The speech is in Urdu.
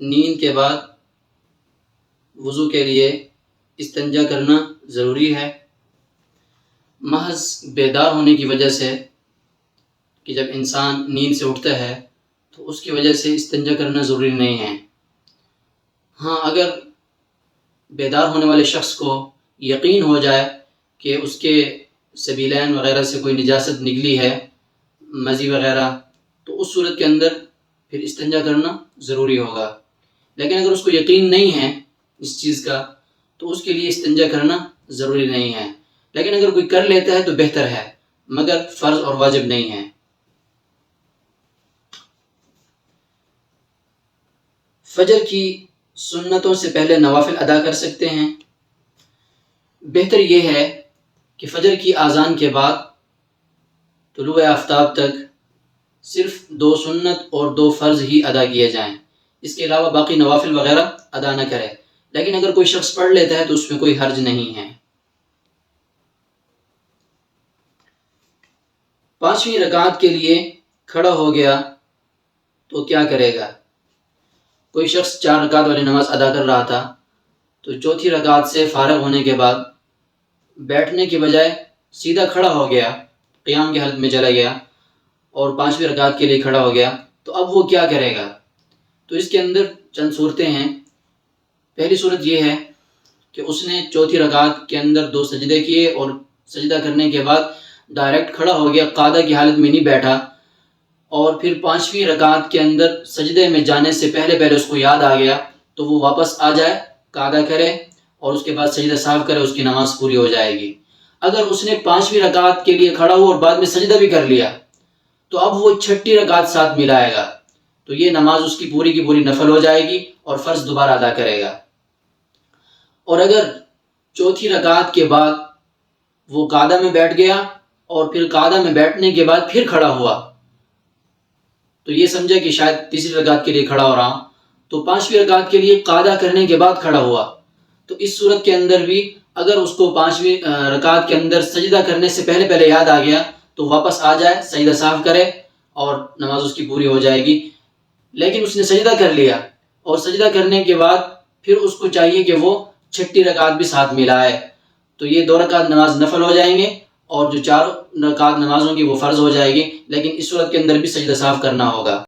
نیند کے بعد وضو کے لیے استنجا کرنا ضروری ہے۔ محض بیدار ہونے کی وجہ سے کہ جب انسان نیند سے اٹھتا ہے تو اس کی وجہ سے استنجا کرنا ضروری نہیں ہے۔ ہاں، اگر بیدار ہونے والے شخص کو یقین ہو جائے کہ اس کے سبیلین وغیرہ سے کوئی نجاست نکلی ہے، مزی وغیرہ، تو اس صورت کے اندر پھر استنجا کرنا ضروری ہوگا۔ لیکن اگر اس کو یقین نہیں ہے اس چیز کا تو اس کے لیے استنجا کرنا ضروری نہیں ہے۔ لیکن اگر کوئی کر لیتا ہے تو بہتر ہے، مگر فرض اور واجب نہیں ہے۔ فجر کی سنتوں سے پہلے نوافل ادا کر سکتے ہیں۔ بہتر یہ ہے کہ فجر کی اذان کے بعد طلوع آفتاب تک صرف 2 سنت اور 2 فرض ہی ادا کیے جائیں، اس کے علاوہ باقی نوافل وغیرہ ادا نہ کرے۔ لیکن اگر کوئی شخص پڑھ لیتا ہے تو اس میں کوئی حرج نہیں ہے۔ 5ویں رکعت کے لیے کھڑا ہو گیا تو کیا کرے گا؟ کوئی شخص 4 رکعت والی نماز ادا کر رہا تھا تو چوتھی رکعت سے فارغ ہونے کے بعد بیٹھنے کی بجائے سیدھا کھڑا ہو گیا، قیام کی حالت میں چلا گیا اور 5ویں رکعت کے لیے کھڑا ہو گیا، تو اب وہ کیا کرے گا؟ تو اس کے اندر چند صورتیں ہیں۔ پہلی صورت یہ ہے کہ اس نے چوتھی رکعت کے اندر 2 سجدے کیے اور سجدہ کرنے کے بعد ڈائریکٹ کھڑا ہو گیا، قاعدہ کی حالت میں نہیں بیٹھا، اور پھر 5ویں رکعت کے اندر سجدے میں جانے سے پہلے اس کو یاد آ گیا تو وہ واپس آ جائے، قاعدہ کرے اور اس کے بعد سجدہ صاف کرے، اس کی نماز پوری ہو جائے گی۔ اگر اس نے 5ویں رکعت کے لیے کھڑا ہوا اور بعد میں سجدہ بھی کر لیا تو اب وہ 6ٹھی رکعت ساتھ ملائے گا، تو یہ نماز اس کی پوری نفل ہو جائے گی اور فرض دوبارہ ادا کرے گا۔ اور اگر چوتھی رکعت کے بعد وہ قاعدہ میں بیٹھ گیا اور پھر قاعدہ میں بیٹھنے کے بعد پھر کھڑا ہوا تو یہ سمجھا کہ شاید تیسری رکعت کے لیے کھڑا ہو رہا ہوں، تو 5ویں رکعت کے لیے قاعدہ کرنے کے بعد کھڑا ہوا، تو اس صورت کے اندر بھی اگر اس کو 5ویں رکعت کے اندر سجدہ کرنے سے پہلے یاد آ گیا تو واپس آ جائے، سجدہ صاف کرے اور نماز اس کی پوری ہو جائے گی۔ لیکن اس نے سجدہ کر لیا اور سجدہ کرنے کے بعد پھر اس کو چاہیے کہ وہ 6ٹھی رکعت بھی ساتھ ملائے، تو یہ 2 رکعت نماز نفل ہو جائیں گے اور جو 4 رکعت نمازوں کی وہ فرض ہو جائے گی، لیکن اس صورت کے اندر بھی سجدہ صاف کرنا ہوگا۔